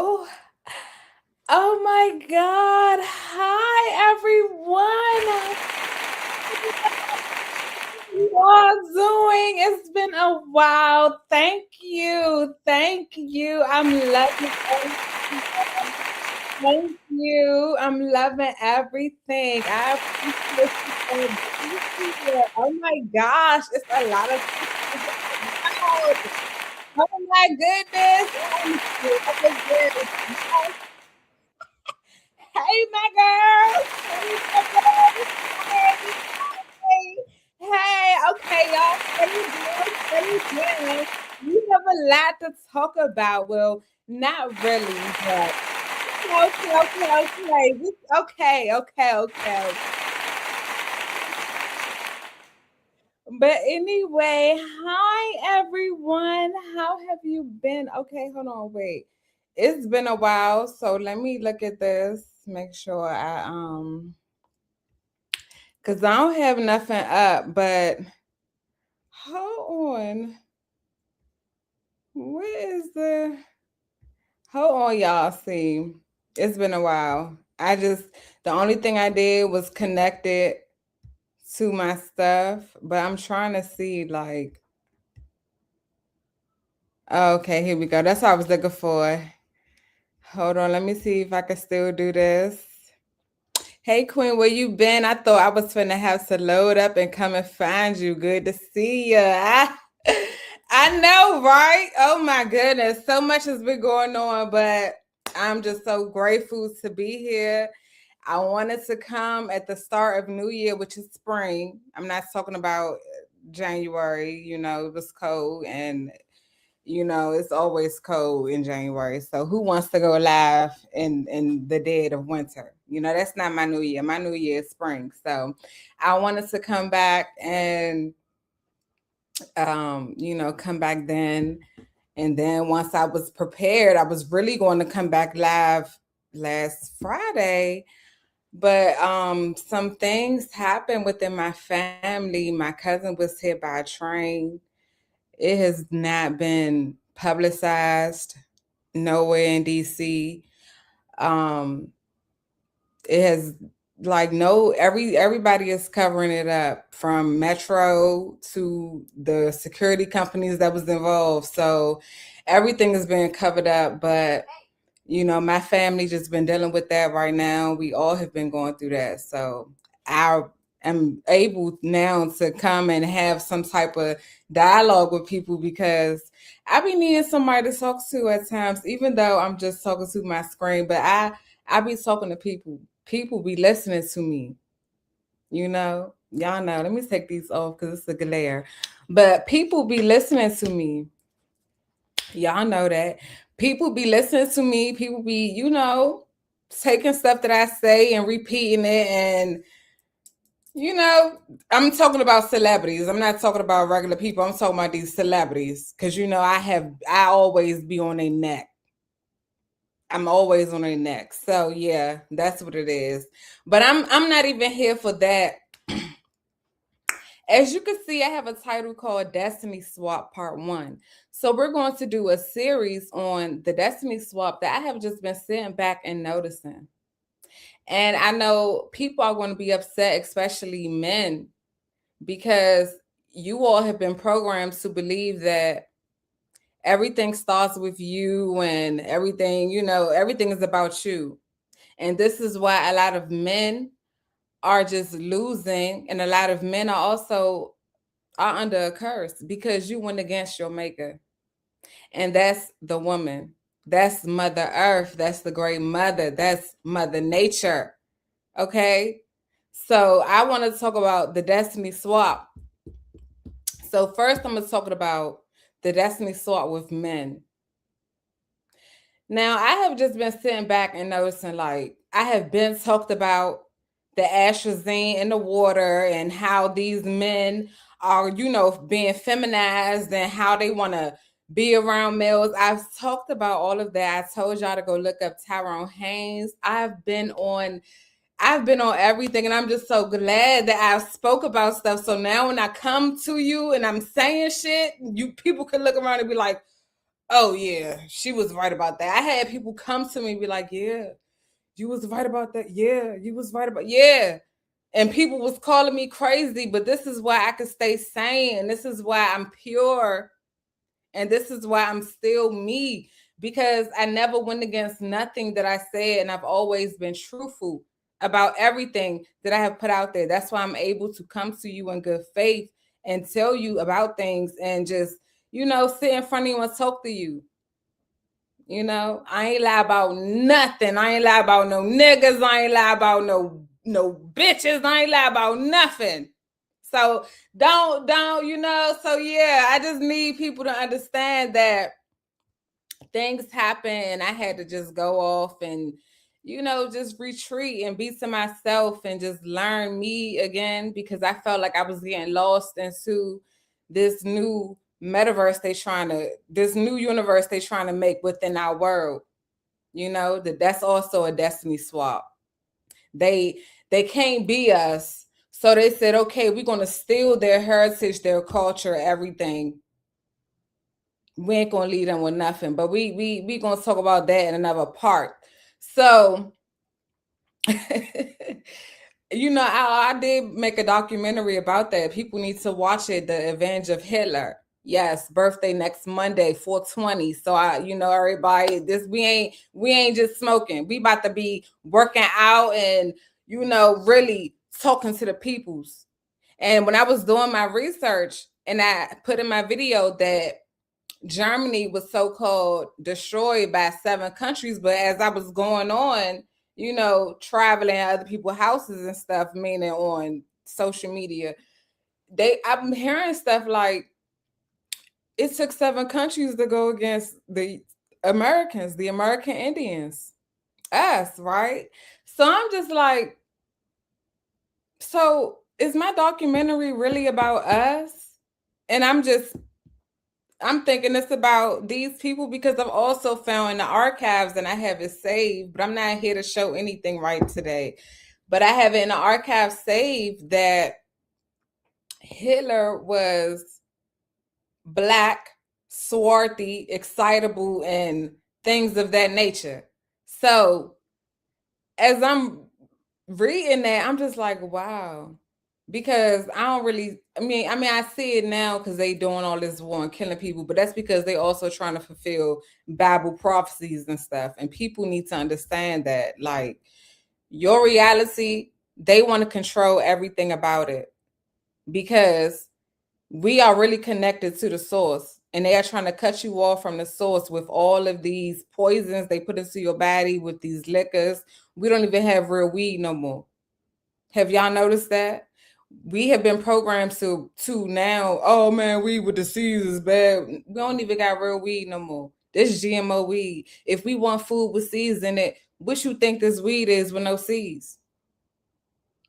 Oh, oh my God. Hi, everyone. How you all doing? It's been a while. Thank you. Thank you. I'm loving everything. Thank you. I'm loving everything. I appreciate you for being here. Oh my gosh. It's a lot of people. Wow. Oh my goodness. Oh my goodness. Hey, my girls. Hey, my girls. Hey, hey, hey. Okay, y'all. Steady down, steady down. We have a lot to talk about. Well, not really, but okay. Okay. But anyway, hi everyone. How have you been? Okay, hold on, wait. It's been a while, so let me look at this. Make sure cause I don't have nothing up, but hold on. What is hold on, y'all. See, it's been a while. The only thing I did was connect it to my stuff, but I'm trying to see like, okay, here we go. That's what I was looking for. Hold on, let me see if I can still do this. Hey Queen, where you been? I thought I was finna have to load up and come and find you. Good to see you. I know, right? Oh my goodness, so much has been going on, but I'm just so grateful to be here. I wanted to come at the start of New Year, which is spring. I'm not talking about January, it was cold and it's always cold in January. So who wants to go live in the dead of winter? That's not my new year. My new year is spring. So I wanted to come back and come back then. And then once I was prepared, I was really going to come back live last Friday. But some things happened within my family. My cousin was hit by a train. It has not been publicized nowhere in DC. Um, it has like no everybody is covering it up from Metro to the security companies that was involved. So everything is being covered up, but my family just been dealing with that right now. We all have been going through that. So I am able now to come and have some type of dialogue with people because I be needing somebody to talk to at times, even though I'm just talking to my screen. But I be talking to people. People be listening to me. Y'all know. Let me take these off because it's a glare. But people be listening to me. Y'all know that. People be listening to me. People be, taking stuff that I say and repeating it. And, you know, I'm talking about celebrities. I'm not talking about regular people. I'm talking about these celebrities. Cause I always be on their neck. I'm always on their neck. So yeah, that's what it is. But I'm not even here for that. As you can see, I have a title called Destiny Swap Part 1. So we're going to do a series on the Destiny Swap that I have just been sitting back and noticing. And I know people are going to be upset, especially men, because you all have been programmed to believe that everything starts with you and everything, everything is about you. And this is why a lot of men are just losing, and a lot of men are under a curse because you went against your maker. And that's the woman. That's Mother Earth. That's the great mother. That's Mother Nature. Okay? So I want to talk about the Destiny Swap. So first I'm going to talk about the Destiny Swap with men. Now I have just been sitting back and noticing like I have been talked about the atrazine in the water and how these men are, being feminized and how they want to be around males. I've talked about all of that. I told y'all to go look up Tyrone Haynes. I've been on everything, and I'm just so glad that I spoke about stuff. So now when I come to you and I'm saying shit, you people can look around and be like, Oh yeah, she was right about that. I had people come to me and be like, "Yeah, you was right about that. Yeah, you was right about yeah." And people was calling me crazy, but this is why I could stay sane, and this is why I'm pure, and this is why I'm still me, because I never went against nothing that I said, and I've always been truthful about everything that I have put out there. That's why I'm able to come to you in good faith and tell you about things and just, sit in front of you and talk to you. I ain't lie about nothing. I ain't lie about no niggas. I ain't lie about no bitches. I ain't lie about nothing. So don't, so yeah, I just need people to understand that things happen and I had to just go off and just retreat and be to myself and just learn me again, because I felt like I was getting lost into this new this new universe they trying to make within our world. That's also a destiny swap. They can't be us. So they said, okay, we're going to steal their heritage, their culture, everything. We ain't gonna leave them with nothing, but we gonna talk about that in another part. So I did make a documentary about that. People need to watch it, The Revenge of Hitler. Yes, birthday next Monday, 420. So everybody, we ain't just smoking. We about to be working out and really talking to the peoples. And when I was doing my research and I put in my video that Germany was so-called destroyed by 7 countries, but as I was going on, traveling other people's houses and stuff, meaning on social media, I'm hearing stuff like it took 7 countries to go against the Americans, the American Indians, us, right? So I'm just like, so is my documentary really about us? And I'm thinking it's about these people, because I've also found in the archives and I have it saved, but I'm not here to show anything right today. But I have it in the archive saved that Hitler was Black, swarthy, excitable, and things of that nature. So as I'm reading that, I'm just like, wow. Because I see it now because they doing all this war and killing people, but that's because they also trying to fulfill Bible prophecies and stuff. And people need to understand that, like, your reality, they want to control everything about it, because we are really connected to the source, and they are trying to cut you off from the source with all of these poisons they put into your body with these liquors. We don't even have real weed no more. Have y'all noticed that? We have been programmed to now, oh man, weed with the seeds is bad. We don't even got real weed no more. This GMO weed. If we want food with seeds in it, what you think this weed is with no seeds?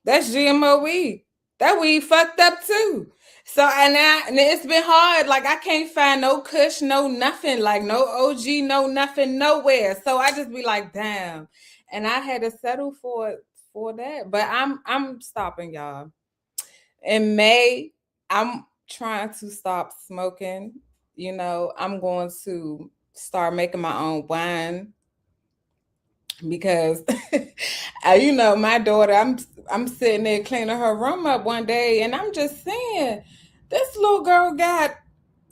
That's GMO weed. That weed fucked up too. So and it's been hard. Like I can't find no Kush, no nothing, like no OG, no nothing, nowhere. So I just be like, damn. And I had to settle for that. But I'm stopping, y'all. In May, I'm trying to stop smoking. I'm going to start making my own wine, because my daughter, I'm sitting there cleaning her room up one day, and I'm just saying, this little girl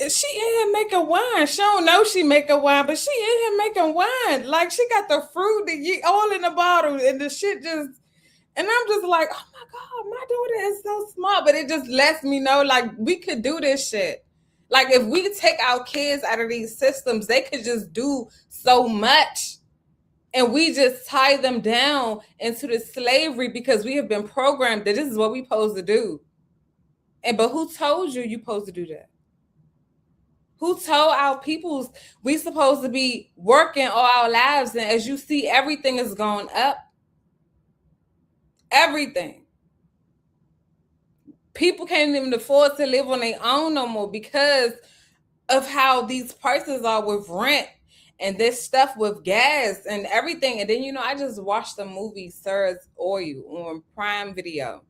she in here making wine. She don't know she making wine, but she in here making wine. Like she got the fruit, all in the bottle, and the shit just. And I'm just like, oh my God, my daughter is so smart. But it just lets me know, like, we could do this shit. Like, if we take our kids out of these systems, they could just do so much. And we just tie them down into the slavery because we have been programmed that this is what we supposed to do. But who told you supposed to do that? Who told our peoples we supposed to be working all our lives? And as you see, everything is going up. Everything. People can't even afford to live on their own no more because of how these prices are with rent and this stuff with gas and everything. And then, I just watched the movie Sir's Oil on Prime Video.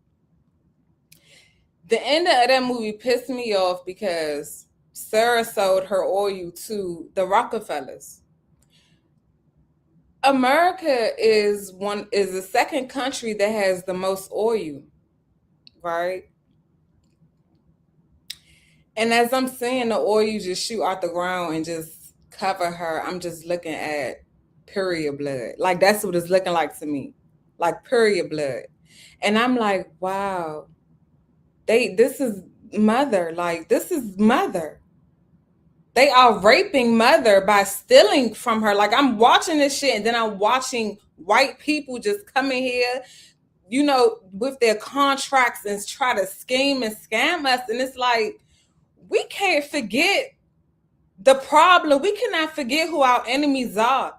The end of that movie pissed me off because Sarah sold her oil to the Rockefellers. America is the second country that has the most oil, right? And as I'm seeing the oil just shoot out the ground and just cover her, I'm just looking at period blood. Like that's what it's looking like to me. Like period blood. And I'm like, wow, this is mother. Like this is mother. They are raping mother by stealing from her. Like I'm watching this shit and then I'm watching white people just come in here, with their contracts and try to scheme and scam us. And it's like, we can't forget the problem. We cannot forget who our enemies are.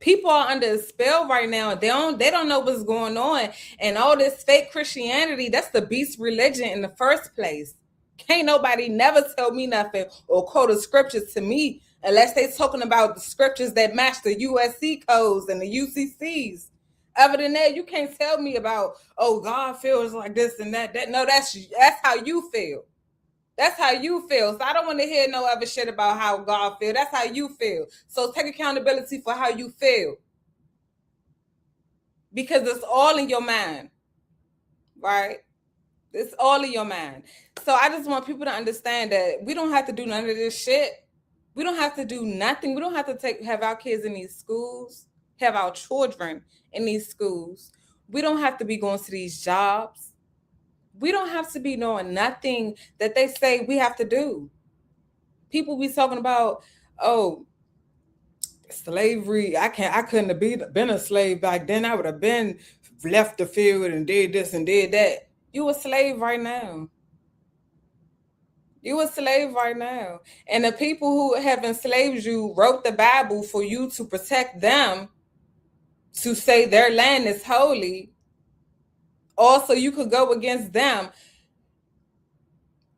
People are under a spell right now. They don't know what's going on. And all this fake Christianity, that's the beast religion in the first place. Can't nobody never tell me nothing or quote a scripture to me unless they talking about the scriptures that match the USC codes and the UCCs. Other than that, you can't tell me about, oh, God feels like this and that. No, that's how you feel. That's how you feel. So I don't want to hear no other shit about how God feels. That's how you feel. So take accountability for how you feel. Because it's all in your mind. Right? It's all in your mind. So I just want people to understand that we don't have to do none of this shit. We don't have to do nothing. We don't have to have our kids in these schools, have our children in these schools. We don't have to be going to these jobs. We don't have to be knowing nothing that they say we have to do. People be talking about, oh, slavery. I couldn't have been a slave back then. I would have been left the field and did this and did that. You a slave right now. You a slave right now. And the people who have enslaved you wrote the Bible for you to protect them, to say their land is holy. Also, you could go against them.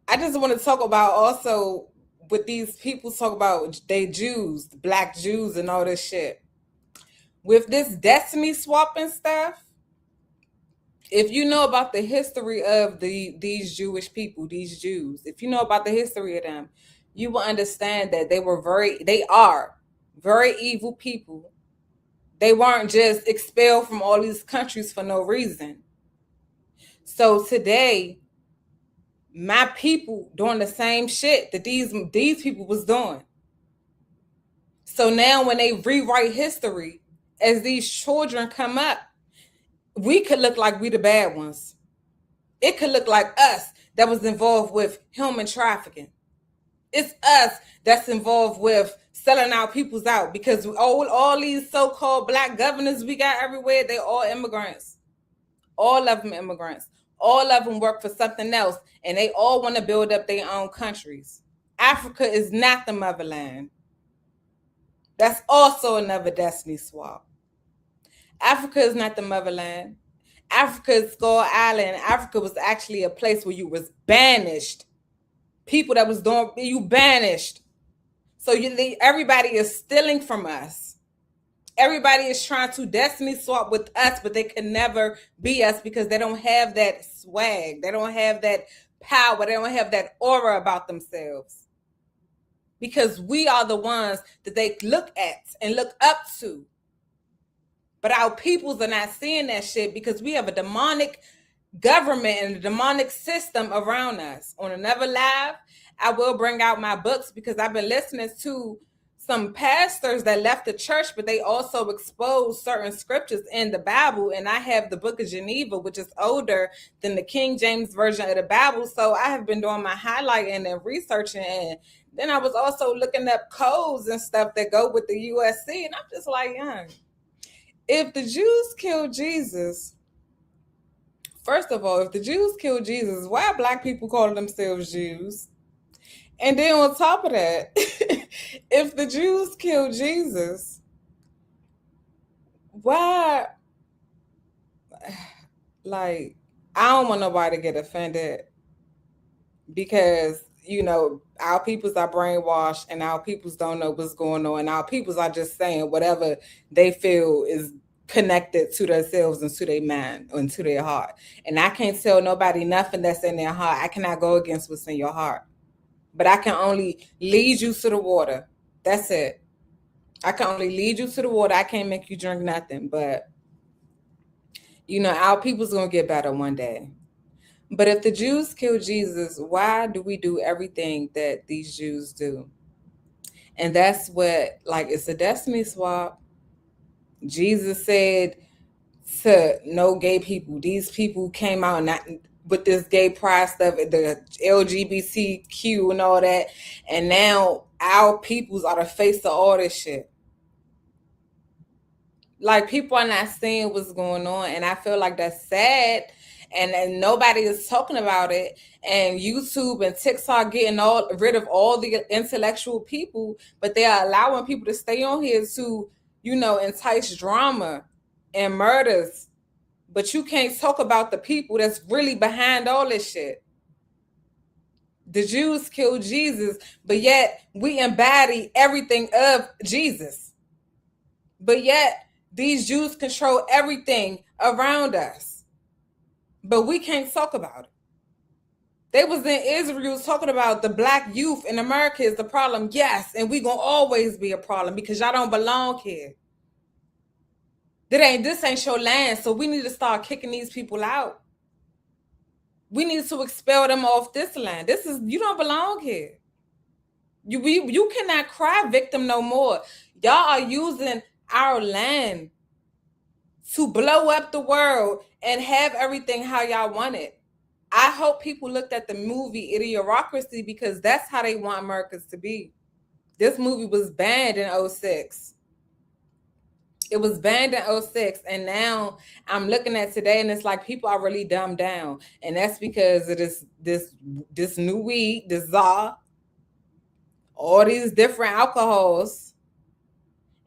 I just want to talk about also with these people talk about they Jews, black Jews and all this shit. With this destiny swapping stuff, if you know about the history of these Jewish people, these Jews, if you know about the history of them, you will understand that they are very evil people. They weren't just expelled from all these countries for no reason. So today, my people doing the same shit that these people was doing. So now when they rewrite history, as these children come up, we could look like we the bad ones. It could look like us that was involved with human trafficking. It's us that's involved with selling our peoples out, because all these so-called black governors we got everywhere, they all immigrants. All of them immigrants. All of them work for something else, and they all want to build up their own countries. Africa is not the motherland. That's also another destiny swap. Africa is not the motherland. Africa is Skull Island. Africa was actually a place where you was banished. People that was doing, you banished. So everybody is stealing from us. Everybody is trying to destiny swap with us, but they can never be us because they don't have that swag. They don't have that power. They don't have that aura about themselves. Because we are the ones that they look at and look up to. But our peoples are not seeing that shit because we have a demonic government and a demonic system around us. On another live, I will bring out my books because I've been listening to some pastors that left the church, but they also exposed certain scriptures in the Bible. And I have the Book of Geneva, which is older than the King James Version of the Bible. So I have been doing my highlighting and researching. And then I was also looking up codes and stuff that go with the USC. And I'm just like, if the Jews killed Jesus, first of all, if the Jews killed Jesus, why are black people calling themselves Jews? And then on top of that, if the Jews killed Jesus, why? Like, I don't want nobody to get offended because, our peoples are brainwashed and our peoples don't know what's going on. And our peoples are just saying whatever they feel is connected to themselves and to their mind and to their heart. And I can't tell nobody nothing that's in their heart. I cannot go against what's in your heart. but I can only lead you to the water. That's it. I can only lead you to the water. I can't make you drink nothing. But, our people's going to get better one day. But if the Jews killed Jesus, why do we do everything that these Jews do? And that's what, it's a destiny swap. Jesus said to no gay people. These people came out with this gay pride stuff, the LGBTQ and all that. And now our peoples are the face of all this shit. Like, people are not seeing what's going on. And I feel like that's sad. And nobody is talking about it. And YouTube and TikTok getting rid of all the intellectual people, but they are allowing people to stay on here to, entice drama and murders. But you can't talk about the people that's really behind all this shit. The Jews killed Jesus, but yet we embody everything of Jesus. But yet these Jews control everything around us. But we can't talk about it. They was in Israel talking about the black youth in America is the problem. Yes, and we gonna always be a problem because y'all don't belong here. This ain't your land, so we need to start kicking these people out. We need to expel them off this land. You don't belong here. You cannot cry victim no more. Y'all are using our land to blow up the world and have everything how y'all want it. I hope people looked at the movie Idiocracy because that's how they want Americans to be. This movie was banned in 2006. It was banned in 2006, and now I'm looking at today, and it's like people are really dumbed down, and that's because of this new weed, the Za, all these different alcohols,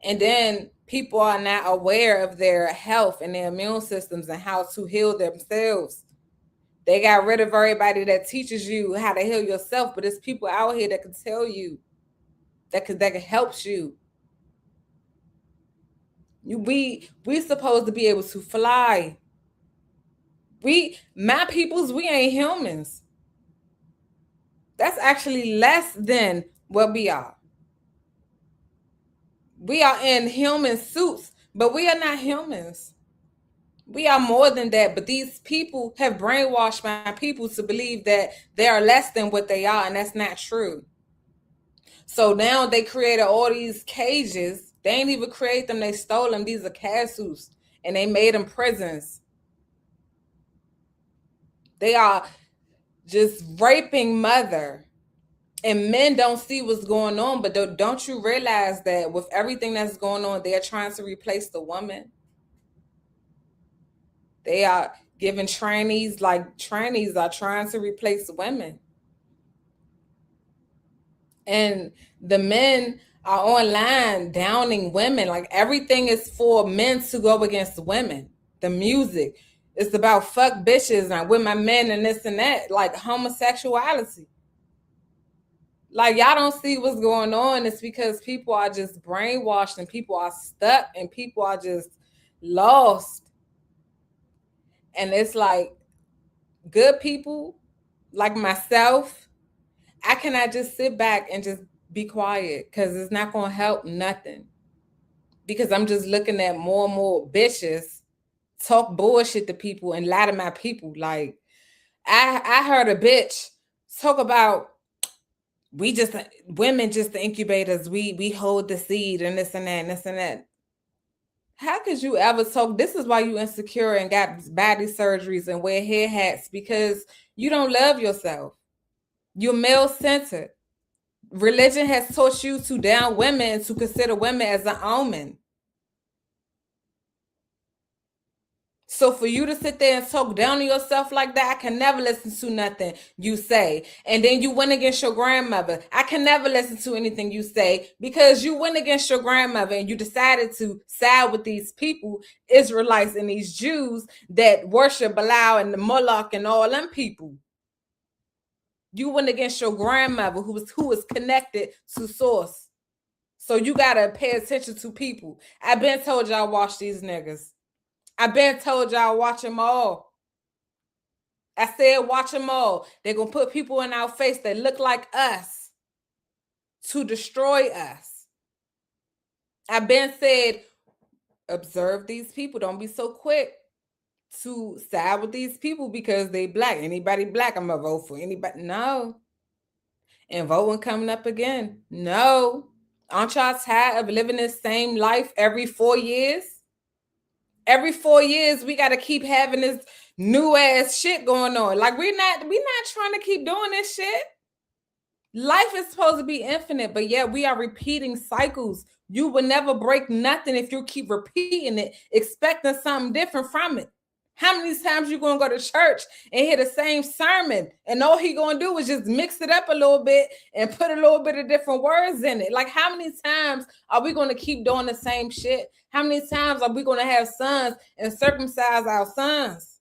and then people are not aware of their health and their immune systems and how to heal themselves. They got rid of everybody that teaches you how to heal yourself, but there's people out here that can tell you, that can help you. We supposed to be able to fly. My peoples, we ain't humans. That's actually less than what we are. We are in human suits, but we are not humans. We are more than that, but these people have brainwashed my people to believe that they are less than what they are, and that's not true. So now they created all these cages. They ain't even create them, they stole them. These are castles, and they made them prisons. They are just raping mother. And men don't see what's going on, but don't you realize that with everything that's going on, they're trying to replace the woman? They are giving trainees are trying to replace women. And the men are online downing women. Like, everything is for men to go against women. The music, it's about fuck bitches and I'm with my men and this and that, like homosexuality. Like, y'all don't see what's going on. It's because people are just brainwashed and people are stuck and people are just lost. And it's like, good people like myself, I cannot just sit back and just be quiet because it's not going to help nothing. Because I'm just looking at more and more bitches talk bullshit to people and lie to my people. Like, I heard a bitch talk about, women just the incubators, we hold the seed and this and that and this and that. How could you ever talk? This is why you insecure and got body surgeries and wear hair hats, because you don't love yourself. You're male-centered. Religion has taught you to down women and to consider women as an omen. So for you to sit there and talk down on yourself like that, I can never listen to nothing you say. And then you went against your grandmother. I can never listen to anything you say because you went against your grandmother and you decided to side with these people, Israelites and these Jews that worship Baal and the Moloch and all them people. You went against your grandmother who was connected to source. So you got to pay attention to people. I've been told y'all watch these niggas. I've been told y'all watch them all. I said watch them all. They're going to put people in our face that look like us. to destroy us. I've been said, observe these people. Don't be so quick to side with these people because they black. Anybody black, I'm gonna vote for anybody. No. And voting coming up again. No. Aren't y'all tired of living the same life every 4 years? Every 4 years, we got to keep having this new ass shit going on. Like we're not trying to keep doing this shit. Life is supposed to be infinite, but yet we are repeating cycles. You will never break nothing if you keep repeating it, expecting something different from it. How many times you gonna go to church and hear the same sermon, and all he gonna do is just mix it up a little bit and put a little bit of different words in it? Like, how many times are we gonna keep doing the same shit? How many times are we gonna have sons and circumcise our sons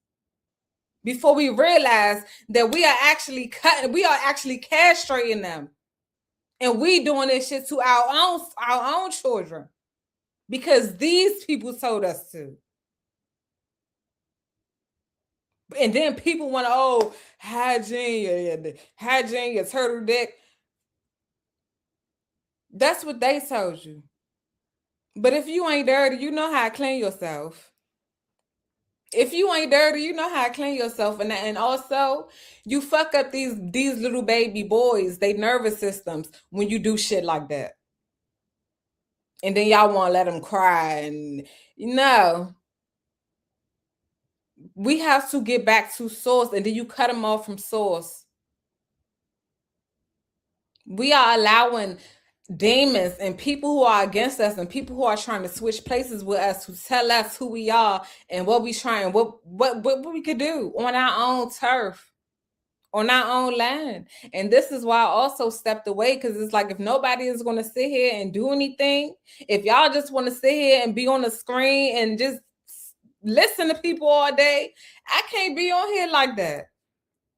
before we realize that we are actually castrating them, and we doing this shit to our own children because these people told us to? And then people want to, hygiene, your turtle dick. That's what they told you. But if you ain't dirty, you know how to clean yourself. If you ain't dirty, you know how to clean yourself. And also, you fuck up these little baby boys, they nervous systems, when you do shit like that. And then y'all want to let them cry. And we have to get back to source, and then you cut them off from source. We are allowing demons and people who are against us and people who are trying to switch places with us to tell us who we are and what we trying, what we could do on our own turf, on our own land. And this is why I also stepped away, because it's like, if nobody is going to sit here and do anything, if y'all just want to sit here and be on the screen and just listen to people all day, I can't be on here like that,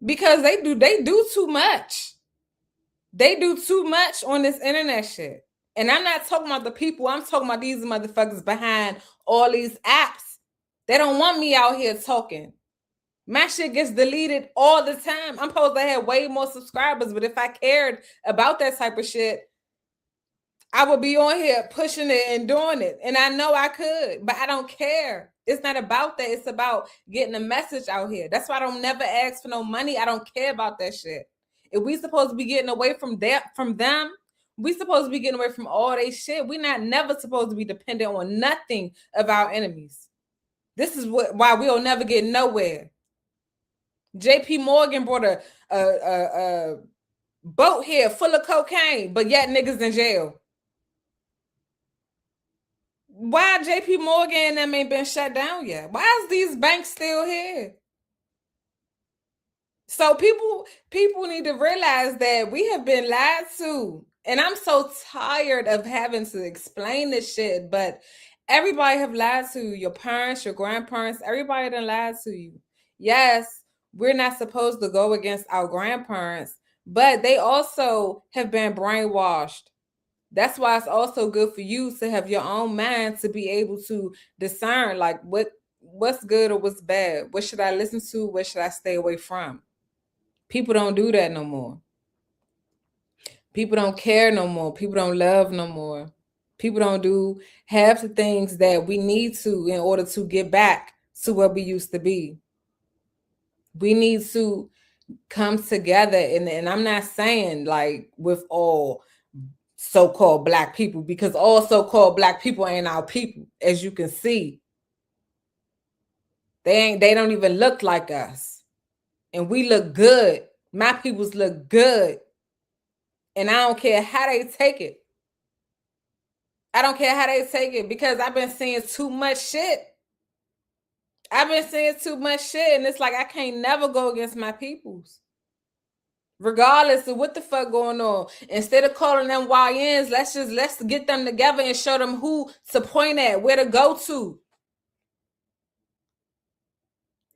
because they do too much. They do too much on this internet shit. And I'm not talking about the people. I'm talking about these motherfuckers behind all these apps. They don't want me out here talking. My shit gets deleted all the time. I'm supposed to have way more subscribers, but if I cared about that type of shit, I would be on here pushing it and doing it. And I know I could, but I don't care. It's not about that. It's about getting a message out here. That's why I don't never ask for no money. I don't care about that shit. If we supposed to be getting away from them, we supposed to be getting away from all they shit. We not never supposed to be dependent on nothing of our enemies. This is why we'll never get nowhere. JP Morgan brought a boat here full of cocaine, but yet niggas in jail. Why JP Morgan and them ain't been shut down yet? Why is these banks still here? So people need to realize that we have been lied to. And I'm so tired of having to explain this shit, but everybody have lied to you. Your parents, your grandparents, everybody done lied to you. Yes, we're not supposed to go against our grandparents, but they also have been brainwashed. That's why it's also good for you to have your own mind to be able to discern, like, what's good or what's bad. What should I listen to? What should I stay away from? People don't do that no more. People don't care no more. People don't love no more. People don't do half the things that we need to in order to get back to what we used to be. We need to come together. And I'm not saying like with all so-called Black people, because all so-called Black people ain't our people, as you can see. They don't even look like us. And we look good. My peoples look good. And I don't care how they take it. I don't care how they take it, because I've been seeing too much shit. And it's like I can't never go against my peoples, regardless of what the fuck going on. Instead of calling them YNs, let's get them together and show them who to point at, where to go to.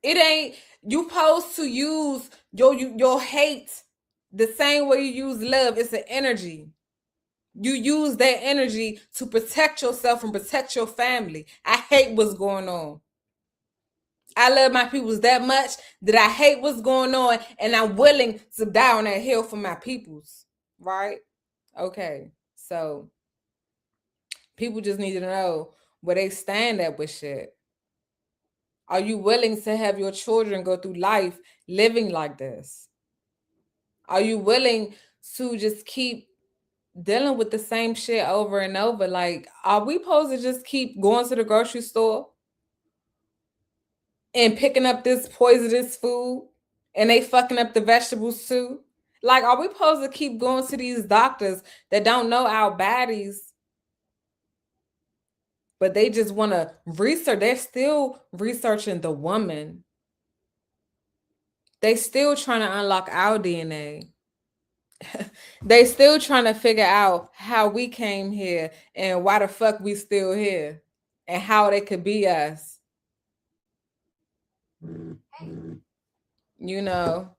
It ain't you supposed to use your hate the same way you use love. It's an energy. You use that energy to protect yourself and protect your family. I hate what's going on. I love my peoples that much that I hate what's going on, and I'm willing to die on that hill for my peoples, right? Okay, so people just need to know where they stand at with shit. Are you willing to have your children go through life living like this? Are you willing to just keep dealing with the same shit over and over? Like, are we supposed to just keep going to the grocery store and picking up this poisonous food and they fucking up the vegetables too? Like, are we supposed to keep going to these doctors that don't know our bodies, but they just want to research? They're still researching the woman. They still trying to unlock our DNA. They still trying to figure out how we came here and why the fuck we still here and how they could be us. You know.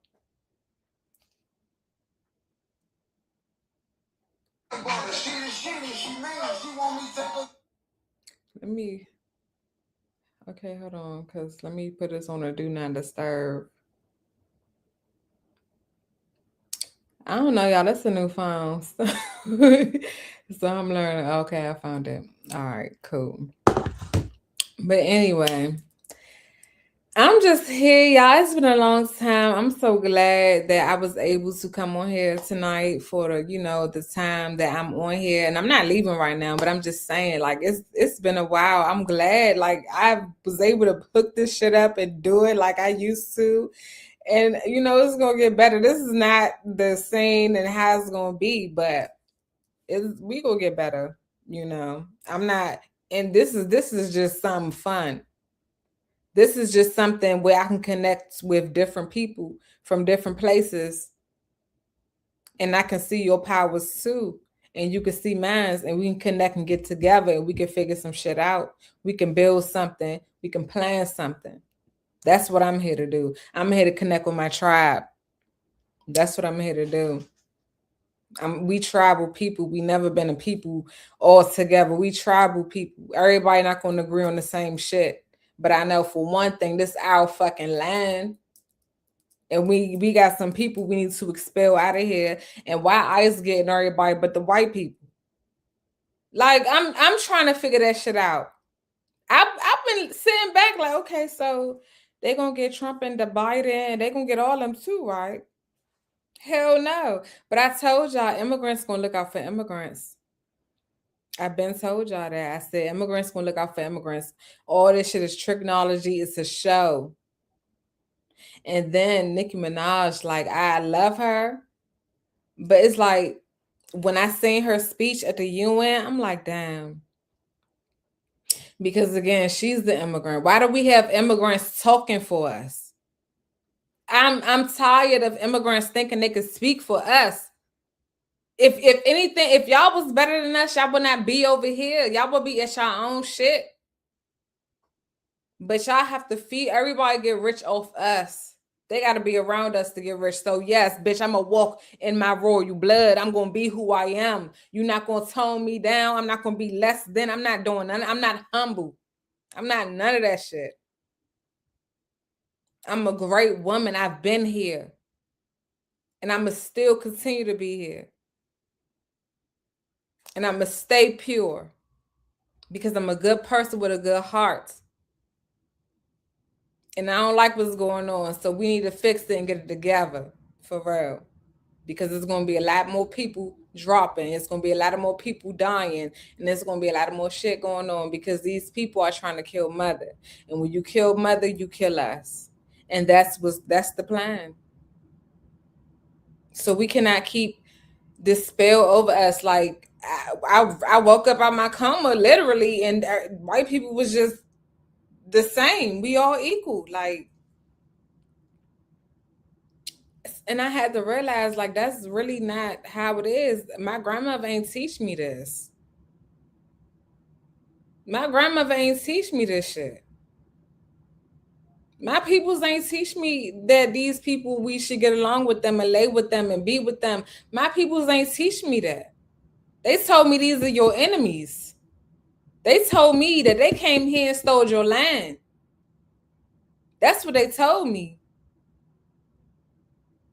Let me. Okay, hold on, because let me put this on a do not disturb. I don't know, y'all. That's a new phone. So I'm learning. Okay, I found it. All right, cool. But anyway, I'm just here, y'all. It's been a long time. I'm so glad that I was able to come on here tonight for the time that I'm on here. And I'm not leaving right now, but I'm just saying, like, it's been a while. I'm glad, like, I was able to hook this shit up and do it like I used to. And it's gonna get better. This is not the same and how it's gonna be, but we gonna get better. I'm not, and this is just something fun. This is just something where I can connect with different people from different places, and I can see your powers too, and you can see mine, and we can connect and get together, and we can figure some shit out. We can build something. We can plan something. That's what I'm here to do. I'm here to connect with my tribe. That's what I'm here to do. We tribal people. We never been a people all together. We tribal people. Everybody not going to agree on the same shit. But I know for one thing, this our fucking land. And we got some people we need to expel out of here. And why ICE getting everybody but the white people? Like, I'm trying to figure that shit out. I've been sitting back like, okay, so they gonna get Trump and the Biden, they gonna get all them too, right? Hell no. But I told y'all, immigrants gonna look out for immigrants. I've been told y'all that. I said immigrants gonna look out for immigrants. All this shit is technology. It's a show. And then Nicki Minaj, like, I love her, but it's like when I seen her speech at the UN, I'm like, damn. Because again, she's the immigrant. Why do we have immigrants talking for us? I'm tired of immigrants thinking they could speak for us. If anything, if y'all was better than us, y'all would not be over here. Y'all would be at y'all own shit. But y'all have to feed everybody, get rich off us. They got to be around us to get rich. So yes, bitch, I'm going to walk in my royal blood. I'm going to be who I am. You're not going to tone me down. I'm not going to be less than. I'm not doing none. I'm not humble. I'm not none of that shit. I'm a great woman. I've been here. And I'm going to still continue to be here. And I'm going to stay pure. Because I'm a good person with a good heart. And I don't like what's going on. So we need to fix it and get it together. For real. Because there's going to be a lot more people dropping. It's going to be a lot of more people dying. And there's going to be a lot of more shit going on because these people are trying to kill mother. And when you kill mother, you kill us. And that's the plan. So we cannot keep this spell over us. Like, I woke up out my coma literally, and white people was just the same. We all equal. Like, and I had to realize, like, that's really not how it is. My grandmother ain't teach me this. My grandmother ain't teach me this shit. My peoples ain't teach me that these people, we should get along with them and lay with them and be with them. My peoples ain't teach me that. They told me these are your enemies. They told me that they came here and stole your land. That's what they told me.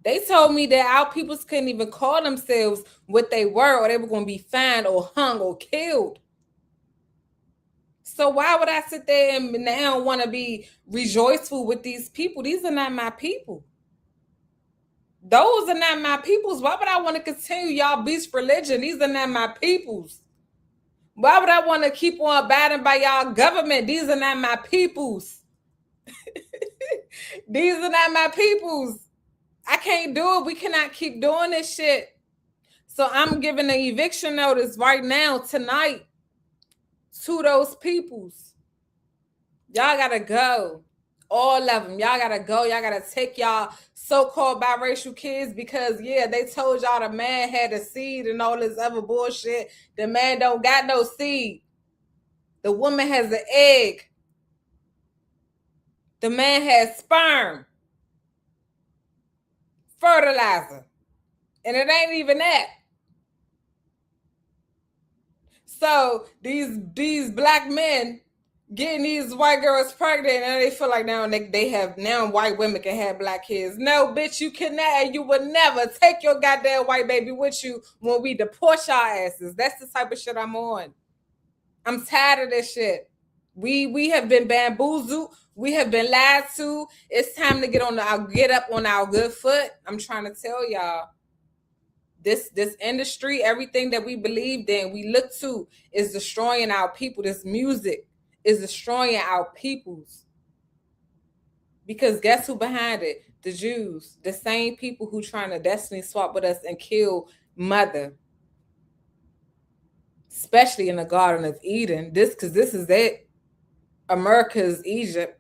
They told me that our peoples couldn't even call themselves what they were, or they were going to be fined or hung or killed. So why would I sit there and now want to be rejoiceful with these people? These are not my people. Those are not my peoples. Why would I want to continue y'all beast religion? These are not my peoples. Why would I want to keep on abiding by y'all government? These are not my peoples. These are not my peoples. I can't do it. We cannot keep doing this shit. So I'm giving an eviction notice right now, tonight, to those peoples. Y'all gotta go. All of them. Y'all gotta go. Y'all gotta take y'all so-called biracial kids, because yeah, they told y'all the man had a seed and all this other bullshit. The man don't got no seed. The woman has an egg. The man has sperm. Fertilizer. And it ain't even that. So these black men getting these white girls pregnant, and they feel like now they have, now white women can have black kids. No, bitch, you cannot, and you would never take your goddamn white baby with you when we deport y'all asses. That's the type of shit I'm on. I'm tired of this shit. We have been bamboozled. We have been lied to. It's time to get up on our good foot. I'm trying to tell y'all. This industry, everything that we believed in, we look to, is destroying our people. This music is destroying our peoples. Because guess who behind it? The Jews. The same people who trying to destiny swap with us and kill mother. Especially in the Garden of Eden. This is it. America's Egypt.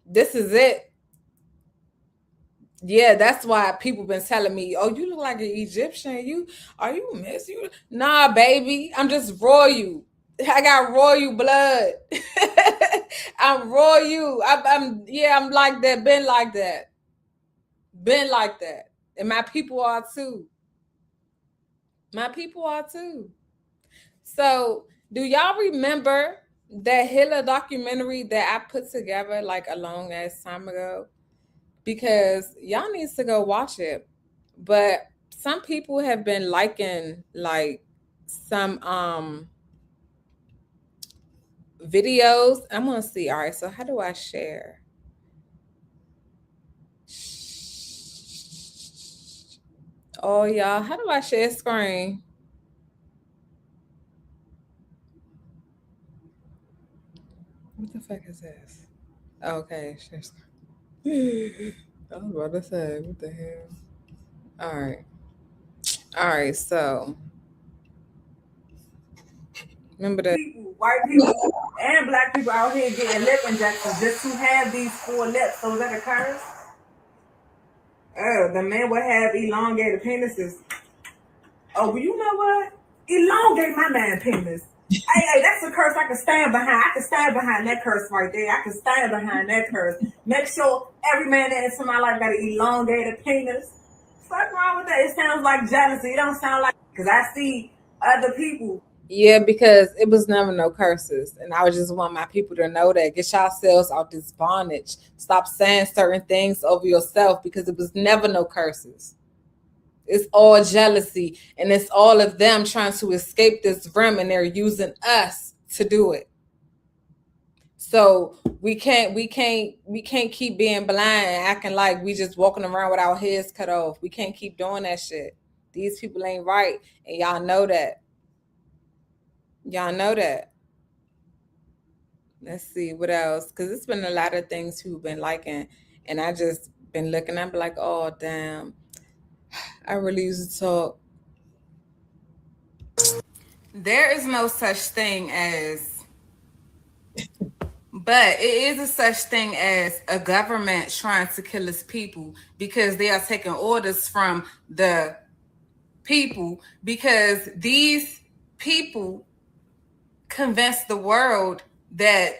This is it. Yeah, that's why people been telling me, "Oh, you look like an Egyptian. Are you Miss you?" Nah, baby, I'm just royal. I got royal blood. I'm royal. I'm like that. Been like that. Been like that. And my people are too. My people are too. So, do y'all remember that Hitler documentary that I put together like a long ass time ago? Because y'all needs to go watch it. But some people have been liking like some videos. I'm gonna see. All right, so how do I share? Oh y'all, how do I share screen? What the fuck is this? Okay, share screen. I was about to say, what the hell? All right. All right, so remember that People, white people and black people out here getting lip injections just to have these four lips. So is that a curse? Oh, the man would have elongated penises. Oh, well, you know what? Elongate my man penis. Hey, that's a curse I can stand behind. I can stand behind that curse right there. I can stand behind that curse. Make sure every man that into my life got an elongated penis. What's wrong with that? It sounds like jealousy. It don't sound like, because I see other people. Yeah, because it was never no curses. And I would just want my people to know that. Get yourselves out this bondage. Stop saying certain things over yourself, because it was never no curses. It's all jealousy, and it's all of them trying to escape this realm, and they're using us to do it. So we can't keep being blind and acting like we just walking around with our heads cut off. We can't keep doing that shit. These people ain't right, and y'all know that. Y'all know that. Let's see what else, because it's been a lot of things who've been liking, and I just been looking. I'm like, oh damn, I really used to talk. There is no such thing as, but it is a such thing as a government trying to kill its people, because they are taking orders from the people, because these people convince the world that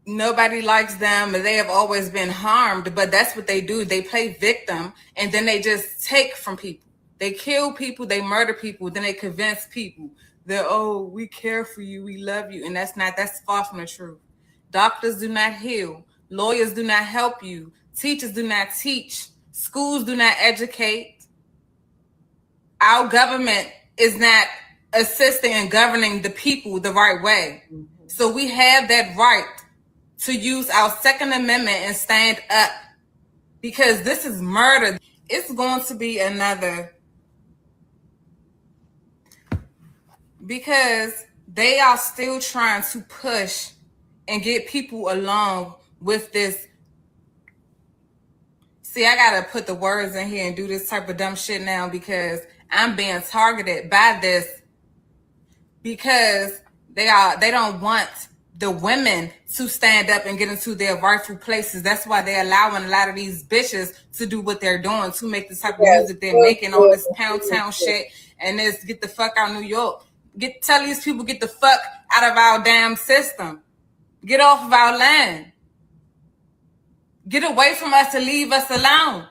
nobody likes them and they have always been harmed. But that's what they do. They play victim, and then they just take from people. They kill people, they murder people, then they convince people that, oh, we care for you, we love you. And that's far from the truth. Doctors do not heal. Lawyers do not help you. Teachers do not teach. Schools do not educate. Our government is not assisting and governing the people the right way. So we have that right to use our Second Amendment and stand up, because this is murder. It's going to be another, because they are still trying to push and get people along with this. See, I gotta put the words in here and do this type of dumb shit now, because I'm being targeted by this, because they don't want the women to stand up and get into their rightful places. That's why they're allowing a lot of these bitches to do what they're doing, to make the type of music they're making, all this Pound Town shit, and this get the fuck out of New York. Tell these people, get the fuck out of our damn system. Get off of our land. Get away from us and leave us alone.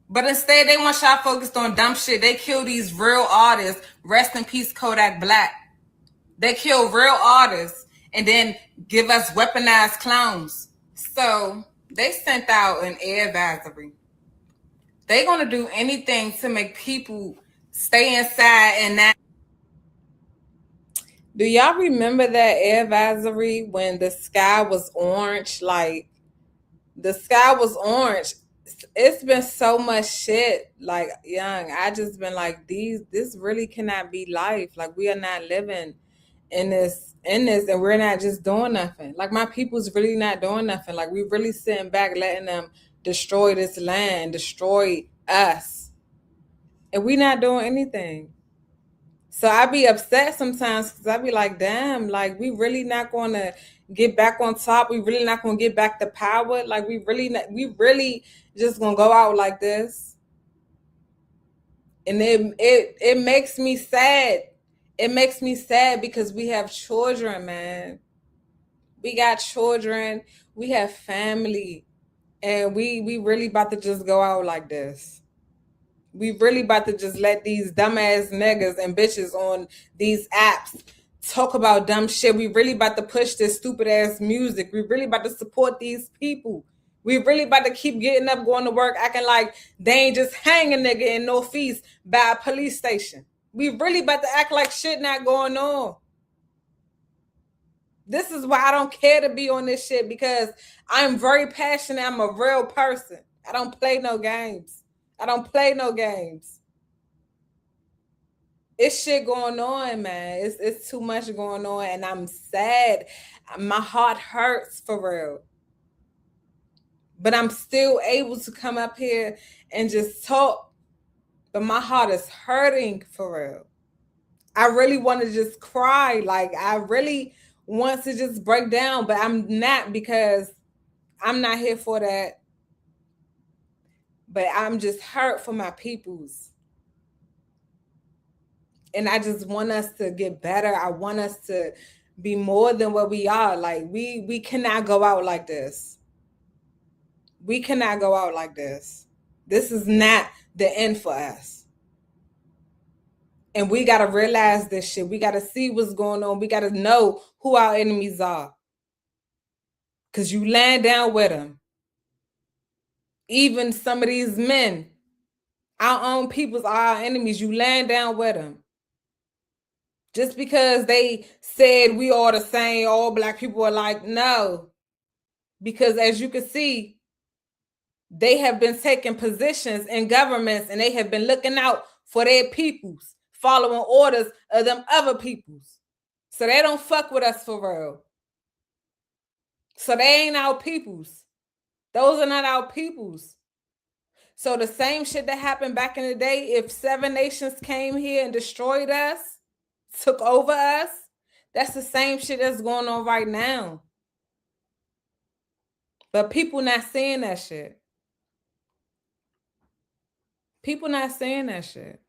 But instead, they want y'all focused on dumb shit. They kill these real artists. Rest in peace, Kodak Black. They kill real artists and then give us weaponized clones. So they sent out an air advisory. They're going to do anything to make people stay inside and not. Do y'all remember that air advisory when the sky was orange? Like, the sky was orange. It's been so much shit, like, young. I just been like, this really cannot be life. Like, we are not living in this, and we're not just doing nothing. Like, my people's really not doing nothing. Like, we really sitting back, letting them destroy this land, destroy us, and we not doing anything. So I be upset sometimes, because I be like, damn, like, we really not going to get back on top. We really not going to get back to power. Like, we really just going to go out like this. And it makes me sad. It makes me sad, because we have children, man. We got children. We have family. And we really about to just go out like this. We really about to just let these dumbass niggas and bitches on these apps talk about dumb shit. We really about to push this stupid ass music. We really about to support these people. We really about to keep getting up, going to work, acting like they ain't just hang a nigga in Northeast by a police station. We really about to act like shit not going on. This is why I don't care to be on this shit, because I'm very passionate. I'm a real person. I don't play no games. I don't play no games. It's shit going on, man. It's too much going on, and I'm sad. My heart hurts, for real. But I'm still able to come up here and just talk. But my heart is hurting, for real. I really want to just cry. Like, I really want to just break down, but I'm not, because I'm not here for that. But I'm just hurt for my peoples. And I just want us to get better. I want us to be more than what we are. Like, we cannot go out like this. We cannot go out like this. This is not the end for us. And we got to realize this shit. We got to see what's going on. We got to know who our enemies are. Because you land down with them. Even some of these men, our own peoples are our enemies. You land down with them. Just because they said we are the same, all black people are like, no. Because as you can see, they have been taking positions in governments, and they have been looking out for their peoples, following orders of them other peoples. So they don't fuck with us for real. So they ain't our peoples. Those are not our peoples. So the same shit that happened back in the day, if 7 nations came here and destroyed us, took over us, that's the same shit that's going on right now. But people not seeing that shit. People not saying that shit.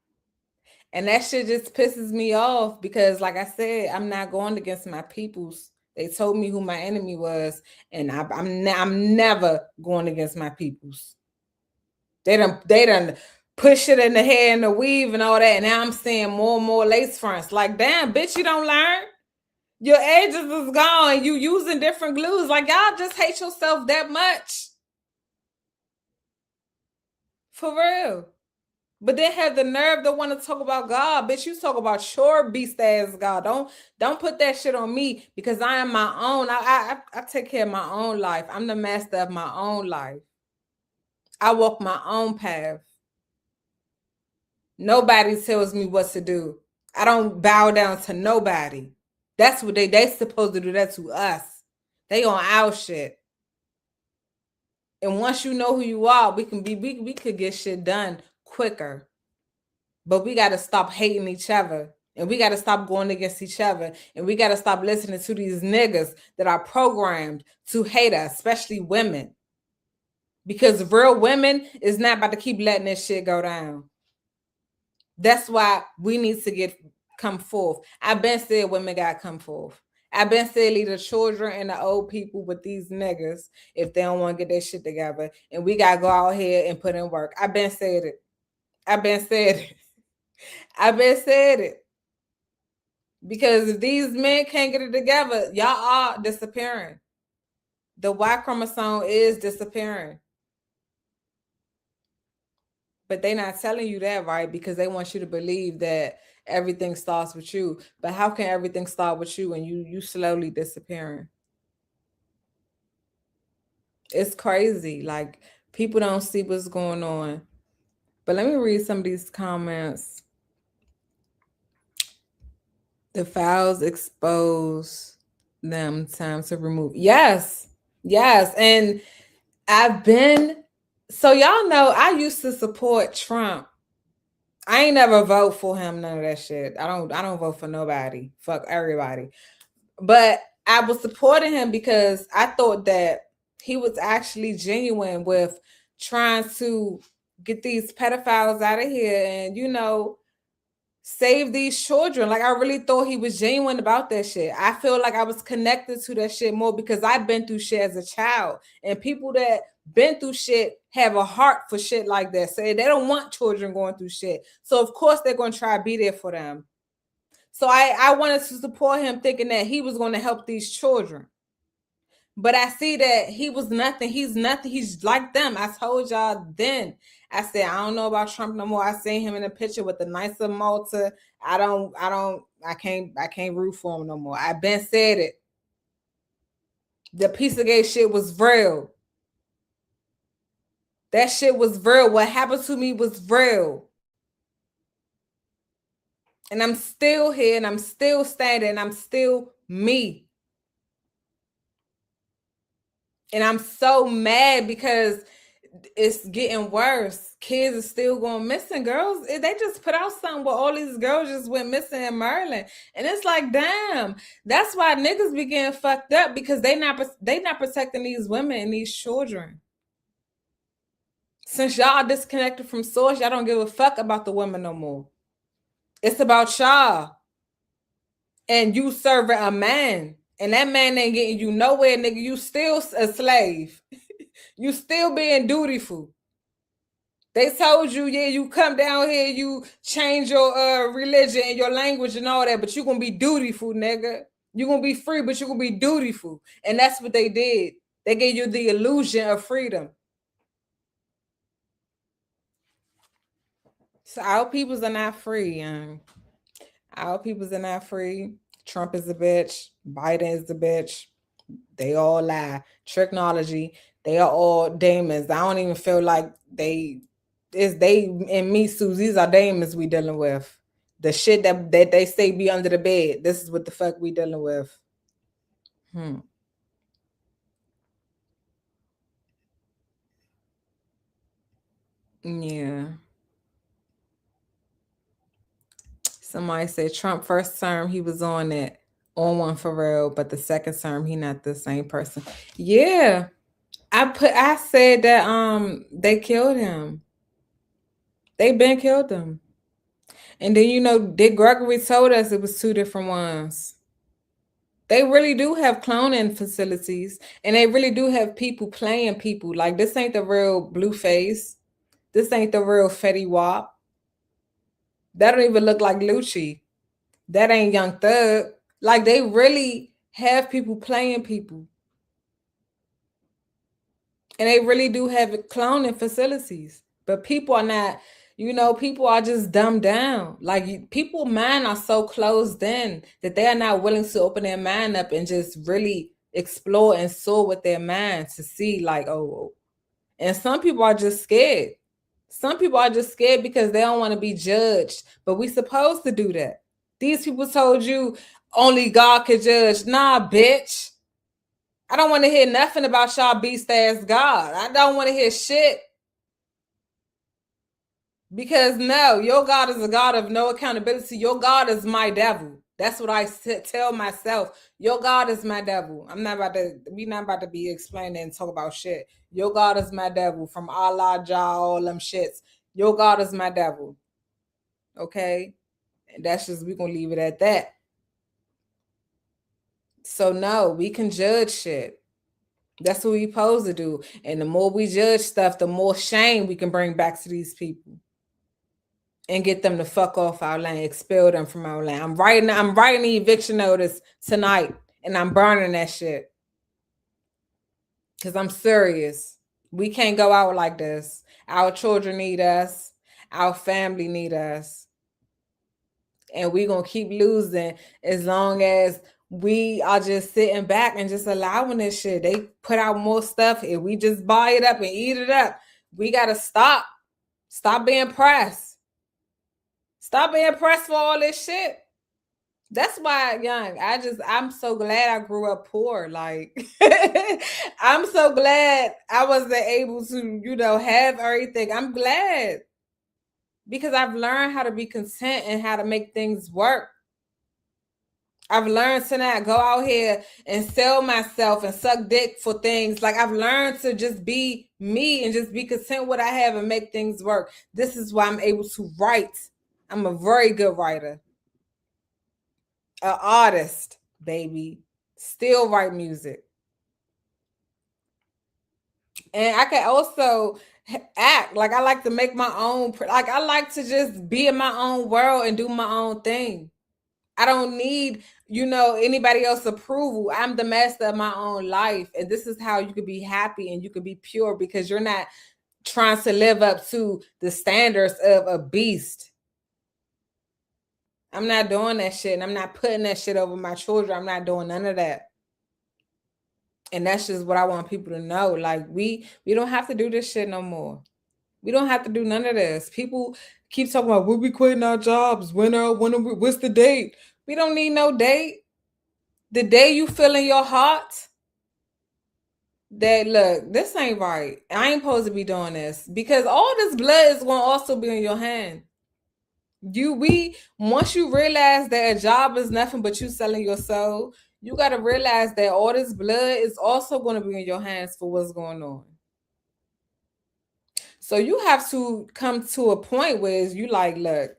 And that shit just pisses me off, because, like I said, I'm not going against my peoples. They told me who my enemy was, and I'm never going against my peoples. They done push it in the hair and the weave and all that. And now I'm seeing more and more lace fronts. Like, damn, bitch, you don't learn. Your edges is gone. You using different glues. Like, y'all just hate yourself that much. For real. But they have the nerve to want to talk about God. Bitch, you talk about your beast ass God. Don't put that shit on me because I am my own. I take care of my own life. I'm the master of my own life. I walk my own path. Nobody tells me what to do. I don't bow down to nobody. That's what they supposed to do that to us. They on our shit. And once you know who you are, we could get shit done quicker. But we got to stop hating each other. And we got to stop going against each other. And we got to stop listening to these niggas that are programmed to hate us, especially women. Because real women is not about to keep letting this shit go down. That's why we need to come forth. I've been said women got to come forth. I've been said leave the children and the old people with these niggas if they don't want to get their shit together. And we got to go out here and put in work. I've been said it. I've been said it. I've been said it. Because if these men can't get it together, y'all are disappearing. The Y chromosome is disappearing. But they're not telling you that, right? Because they want you to believe that everything starts with you. But how can everything start with you and you slowly disappearing? It's crazy. Like, people don't see what's going on. But let me read some of these comments. The files expose them, time to remove. Yes. And so y'all know I used to support Trump. I ain't never vote for him, none of that shit. I don't vote for nobody. Fuck everybody. But I was supporting him because I thought that he was actually genuine with trying to get these pedophiles out of here and, save these children. Like, I really thought he was genuine about that shit. I feel like I was connected to that shit more because I've been through shit as a child. And people that been through shit have a heart for shit like that. So they don't want children going through shit. So of course they're going to try to be there for them. So I wanted to support him thinking that he was going to help these children. But I see that he was nothing. He's nothing. He's like them. I told y'all then. I said, I don't know about Trump no more. I seen him in a picture with the nicer Malta. I can't root for him no more. I've been said it. The Pizzagate shit was real. That shit was real. What happened to me was real. And I'm still here and I'm still standing and I'm still me. And I'm so mad because it's getting worse. Kids are still going missing. Girls, they just put out something where all these girls just went missing in Maryland. And it's like, damn, that's why niggas be getting fucked up because they not protecting these women and these children. Since y'all disconnected from source, y'all don't give a fuck about the women no more. It's about y'all. And you serving a man. And that man ain't getting you nowhere, nigga. You still a slave. You still being dutiful. They told you, yeah, you come down here, you change your religion and your language and all that, but you're going to be dutiful, nigga. You're going to be free, but you're going to be dutiful. And that's what they did. They gave you the illusion of freedom. So our peoples are not free. Our peoples are not free. Trump is a bitch. Biden is a bitch. They all lie. Technology. They are all demons. I don't even feel like they and me, Suze. These are demons we dealing with. The shit that they say be under the bed. This is what the fuck we dealing with. Yeah. Somebody said Trump first term, he was on one for real, but the second term, he not the same person. Yeah. I said that they killed him. They been killed him. And then Dick Gregory told us it was two different ones. They really do have cloning facilities, and they really do have people playing people. Like, this ain't the real Blueface. This ain't the real Fetty Wap. That don't even look like Lucci. That ain't Young Thug. Like, they really have people playing people. And they really do have cloning facilities. But people are not, people are just dumbed down. Like people mind are so closed in that they are not willing to open their mind up and just really explore and soar with their mind to see like, oh, and some people are just scared. Some people are just scared because they don't want to be judged. But we supposed to do that. These people told you only God can judge. Nah, bitch. I don't want to hear nothing about y'all beast ass God. I don't want to hear shit. Because no, your God is a God of no accountability. Your God is my devil. That's what I tell myself. Your God is my devil. We're not about to be explaining and talk about shit. Your God is my devil from Allah, Jah, all them shits. Your God is my devil. Okay? And that's just, we're going to leave it at that. So no, we can judge shit. That's what we supposed to do. And the more we judge stuff, the more shame we can bring back to these people. And get them to fuck off our land, expel them from our land. I'm writing the eviction notice tonight, and I'm burning that shit. Because I'm serious. We can't go out like this. Our children need us. Our family need us. And we're going to keep losing as long as we are just sitting back and just allowing this shit. They put out more stuff, and we just buy it up and eat it up. We got to stop. Stop being pressed. Stop being pressed for all this shit. That's why, young, I'm so glad I grew up poor. Like, I'm so glad I wasn't able to, have everything. I'm glad. Because I've learned how to be content and how to make things work. I've learned to not go out here and sell myself and suck dick for things. Like, I've learned to just be me and just be content with what I have and make things work. This is why I'm able to write. I'm a very good writer. An artist, baby. Still write music. And I can also act. Like, I like to make my own. Like, I like to just be in my own world and do my own thing. I don't need, anybody else's approval. I'm the master of my own life. And this is how you can be happy and you can be pure, because you're not trying to live up to the standards of a beast. I'm not doing that shit, and I'm not putting that shit over my children. I'm not doing none of that. And that's just what I want people to know. Like, we don't have to do this shit no more. We don't have to do none of this. People keep talking about, we'll be quitting our jobs. What's the date? We don't need no date. The day you feel in your heart that, look, this ain't right. I ain't supposed to be doing this, because all this blood is going to also be in your hand. Once you realize that a job is nothing but you selling your soul, you got to realize that all this blood is also going to be in your hands for what's going on. So you have to come to a point where you like, look,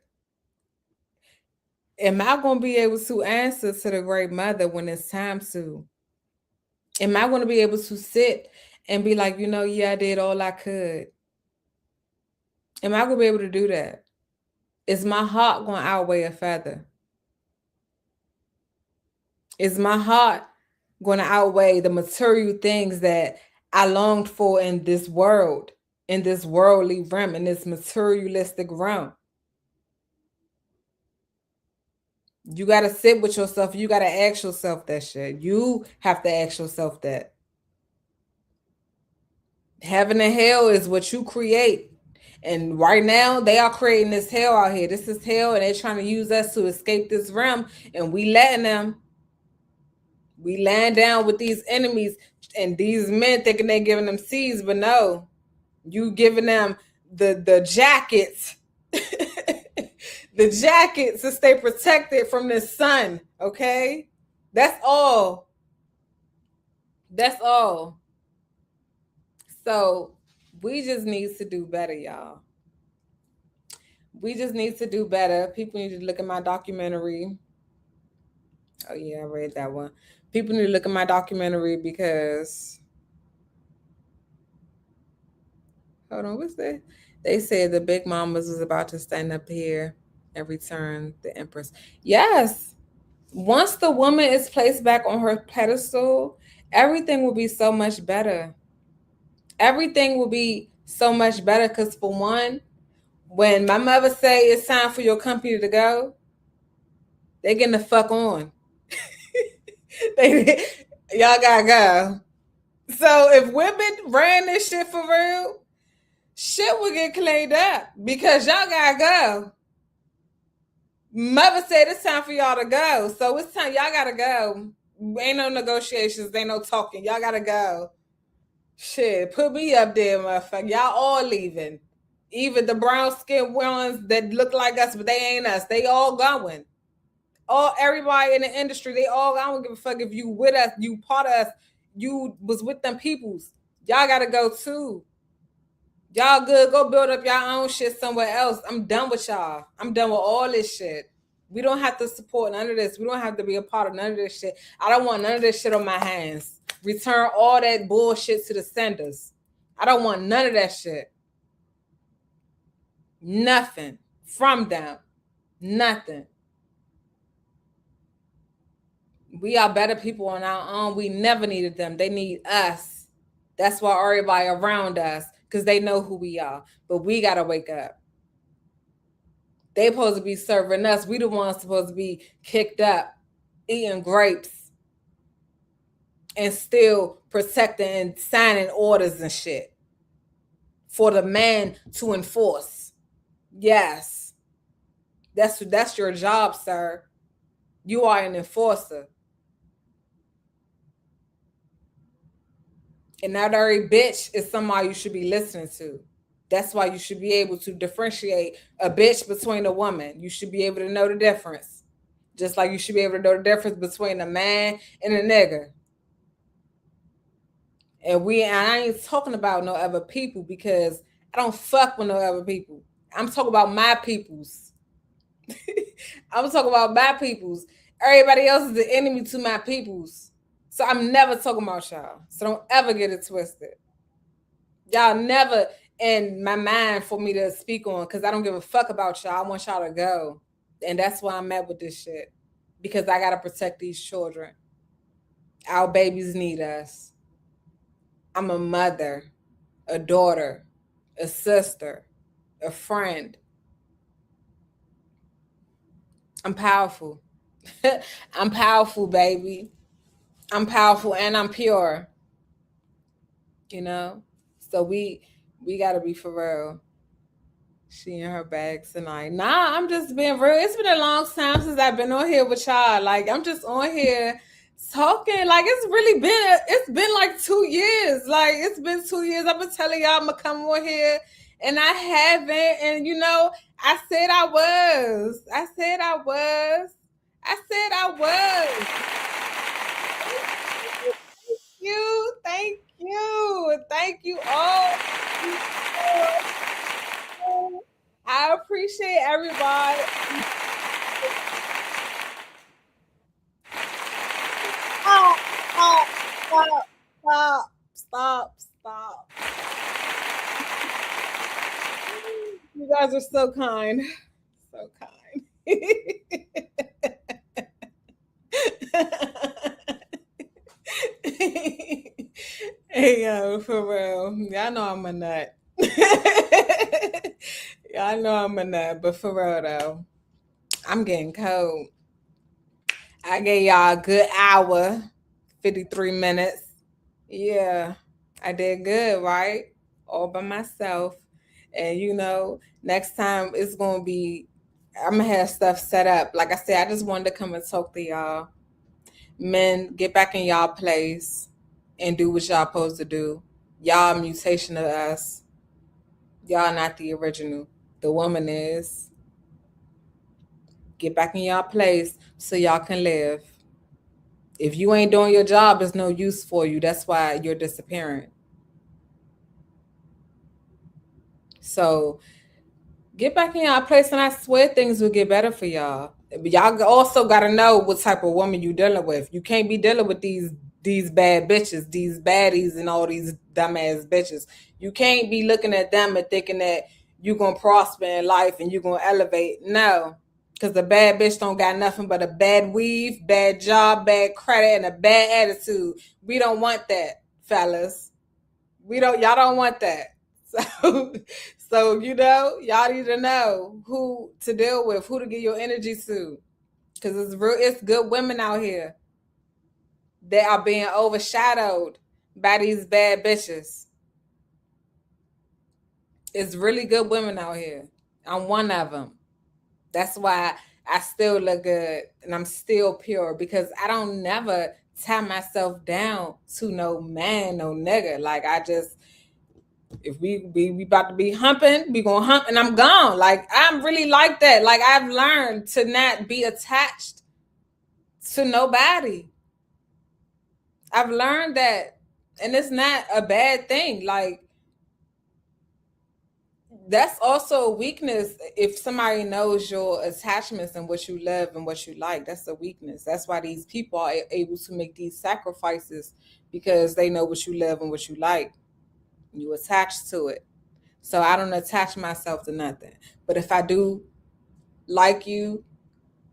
am I going to be able to answer to the great mother when it's time to? Am I going to be able to sit and be like, yeah, I did all I could? Am I going to be able to do that? Is my heart going to outweigh a feather? Is my heart going to outweigh the material things that I longed for in this world, in this worldly realm, in this materialistic realm? You got to sit with yourself. You got to ask yourself that shit. You have to ask yourself that. Heaven and hell is what you create. And right now, they are creating this hell out here. This is hell, and they're trying to use us to escape this realm. And we letting them. We laying down with these enemies, and these men thinking they're giving them seeds, but no. You giving them the jackets. The jackets to stay protected from the sun, okay? That's all. That's all. So we just need to do better, y'all. We just need to do better. People need to look at my documentary. Oh, yeah, I read that one. People need to look at my documentary because... Hold on, what's that? They said the Big Mamas was about to stand up here and return the Empress. Yes. Once the woman is placed back on her pedestal, everything will be so much better. Everything will be So much better because for one, when my mother say it's time for your company to go, they getting the fuck on. Y'all gotta go. So if women ran this shit for real, shit would get cleaned up because y'all gotta go. Mother said it's time for y'all to go. So it's time y'all gotta go. Ain't no negotiations, ain't no talking. Y'all gotta go. Shit, put me up there, motherfucker. Y'all all leaving. Even the brown skinned ones that look like us, but they ain't us. They all going. Everybody in the industry, they all, I don't give a fuck if you with us, you part of us, you was with them peoples. Y'all gotta go too. Y'all good, go build up your own shit somewhere else. I'm done with y'all. I'm done with all this shit. We don't have to support none of this. We don't have to be a part of none of this shit. I don't want none of this shit on my hands. Return all that bullshit to the senders. I don't want none of that shit. Nothing from them. Nothing. We are better people on our own. We never needed them. They need us. That's why everybody around us, because they know who we are. But we got to wake up. They supposed to be serving us. We the ones supposed to be kicked up, eating grapes, and still protecting and signing orders and shit for the man to enforce. Yes. That's your job, sir. You are an enforcer. And not every bitch is somebody you should be listening to. That's why you should be able to differentiate a bitch between a woman. You should be able to know the difference. Just like you should be able to know the difference between a man and a nigga. And I ain't talking about no other people because I don't fuck with no other people. I'm talking about my peoples. I'm talking about my peoples. Everybody else is the enemy to my peoples. So I'm never talking about y'all. So don't ever get it twisted. Y'all never in my mind for me to speak on because I don't give a fuck about y'all. I want y'all to go. And that's why I'm at with this shit. Because I got to protect these children. Our babies need us. I'm a mother, a daughter, a sister, a friend. I'm powerful. I'm powerful, baby. I'm powerful and I'm pure. You know? So we gotta be for real. She in her bags tonight. Nah, I'm just being real. It's been a long time since I've been on here with y'all. Like I'm just on here talking. Like it's been like 2 years. Like it's been 2 years. I've been telling y'all I'm gonna come on here and I haven't. And you know, I said I was. Thank you all. I appreciate everybody. Stop. You guys are so kind. So kind. Hey, yo, for real. Y'all know I'm a nut. Y'all know I'm a nut, but for real though, I'm getting cold. I gave y'all a good hour, 53 minutes. Yeah, I did good, right? All by myself. And you know, next time it's gonna be, I'm gonna have stuff set up. Like I said, I just wanted to come and talk to y'all. Men, get back in y'all place and do what y'all supposed to do. Y'all a mutation of us. Y'all not the original. The woman is. Get back in y'all place so y'all can live. If you ain't doing your job, there's no use for you. That's why you're disappearing. So get back in y'all place and I swear things will get better for y'all. But y'all also got to know what type of woman you dealing with. You can't be dealing with these bad bitches, these baddies and all these dumbass bitches. You can't be looking at them and thinking that you're going to prosper in life and you're going to elevate. No. Because the bad bitch don't got nothing but a bad weave, bad job, bad credit, and a bad attitude. We don't want that, fellas. Y'all don't want that. So y'all need to know who to deal with, who to give your energy to, because it's good women out here that are being overshadowed by these bad bitches. It's really good women out here. I'm one of them. That's why I still look good and I'm still pure, because I don't never tie myself down to no man, no nigga. Like, I just, if we about to be humping, we gonna hump and I'm gone. Like, I'm really like that. Like, I've learned to not be attached to nobody. I've learned that, and it's not a bad thing. Like, that's also a weakness. If somebody knows your attachments and what you love and what you like, that's a weakness. That's why these people are able to make these sacrifices, because they know what you love and what you like. You attach to it. So I don't attach myself to nothing. But if I do like you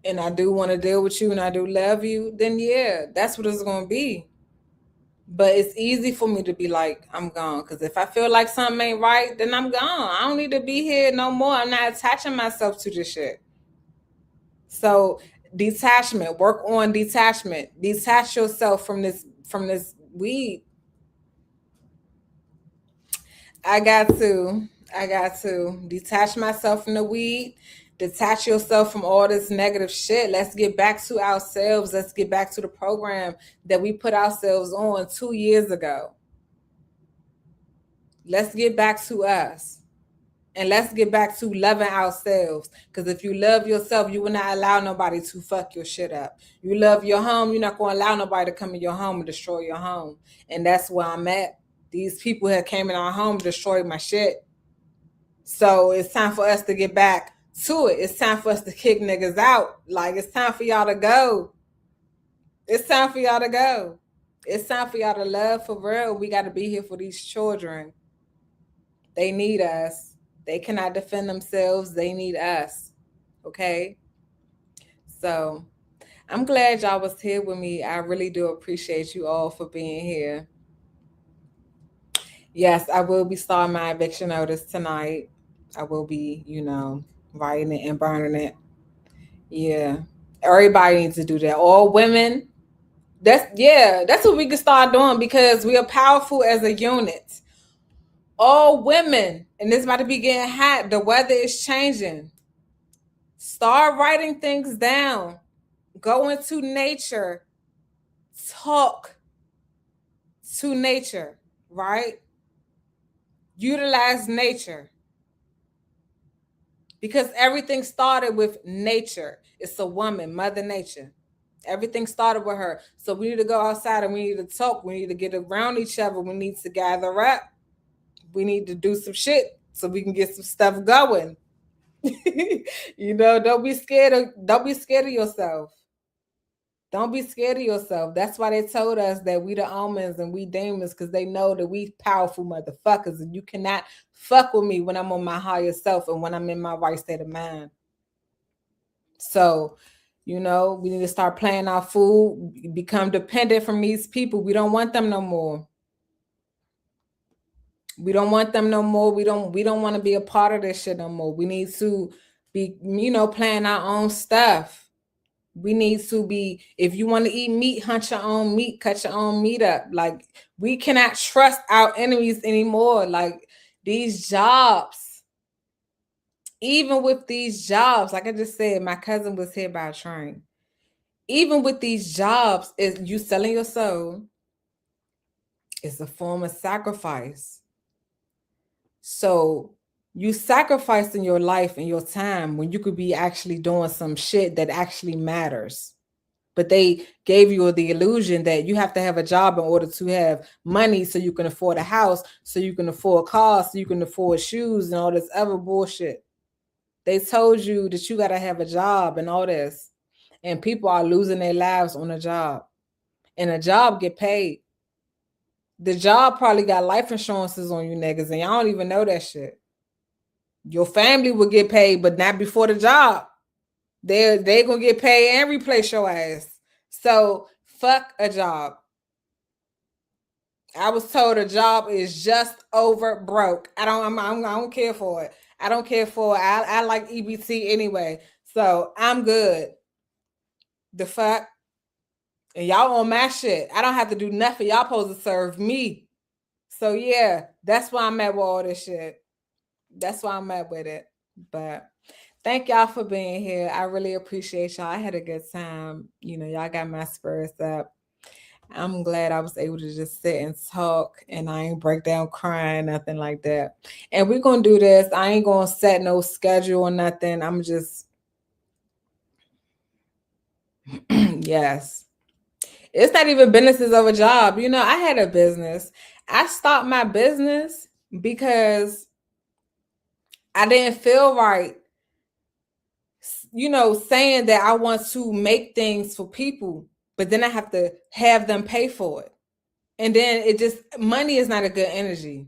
and I do want to deal with you and I do love you, then yeah, that's what it's going to be. But it's easy for me to be like, I'm gone. Because if I feel like something ain't right, then I'm gone. I don't need to be here no more. I'm not attaching myself to this shit. So detachment, work on detachment. Detach yourself from this weed. I got to detach myself from the weed. Detach yourself from all this negative shit. Let's get back to ourselves. Let's get back to the program that we put ourselves on 2 years ago. Let's get back to us. And let's get back to loving ourselves. Because if you love yourself, you will not allow nobody to fuck your shit up. You love your home, you're not going to allow nobody to come in your home and destroy your home. And that's where I'm at. These people have came in our home, destroyed my shit. So it's time for us to get back to it. It's time for us to kick niggas out. Like, it's time for y'all to go. It's time for y'all to go. It's time for y'all to love for real. We got to be here for these children. They need us. They cannot defend themselves. They need us. Okay? So I'm glad y'all was here with me. I really do appreciate you all for being here. Yes, I will be starting my eviction notice tonight. I will be, writing it and burning it. Yeah. Everybody needs to do that. All women. That's what we can start doing, because we are powerful as a unit. All women, and it's about to be getting hot. The weather is changing. Start writing things down. Go into nature. Talk to nature, right? Utilize nature. Because everything started with nature. It's a woman, Mother Nature. Everything started with her. So we need to go outside and we need to talk. We need to get around each other. We need to gather up. We need to do some shit so we can get some stuff going. Don't be scared of yourself. Don't be scared of yourself. That's why they told us that we the omens and we demons, because they know that we powerful motherfuckers, and you cannot fuck with me when I'm on my higher self and when I'm in my right state of mind. So, we need to start planning our food, become dependent from these people. We don't want them no more. We don't want them no more. We don't want to be a part of this shit no more. We need to be, planning our own stuff. We need to be, if you want to eat meat, hunt your own meat, cut your own meat up. Like, we cannot trust our enemies anymore. Like, these jobs, even with these jobs, like I just said, my cousin was hit by a train. Even with these jobs, is you selling your soul. It's a form of sacrifice. So you sacrificing your life and your time when you could be actually doing some shit that actually matters. But they gave you the illusion that you have to have a job in order to have money, so you can afford a house, so you can afford cars, so you can afford shoes and all this other bullshit. They told you that you got to have a job and all this. And people are losing their lives on a job. And a job get paid. The job probably got life insurances on you niggas, and y'all don't even know that shit. Your family will get paid, but not before the job. They gonna get paid and replace your ass. So fuck a job. I was told a job is just over broke. I don't care for it. I don't care for it. I like EBT anyway. So I'm good. The fuck? And y'all on my shit. I don't have to do nothing. Y'all supposed to serve me. So yeah, that's why I'm at with all this shit. That's why I'm at with it. But thank y'all for being here. I really appreciate y'all. I had a good time. You know, y'all got my spirits up. I'm glad I was able to just sit and talk and I ain't break down crying, nothing like that. And we're going to do this. I ain't going to set no schedule or nothing. I'm just, yes. It's not even businesses of a job. You know, I had a business. I stopped my business because I didn't feel right, you know, saying that I want to make things for people, but then I have to have them pay for it. And then it just, money is not a good energy.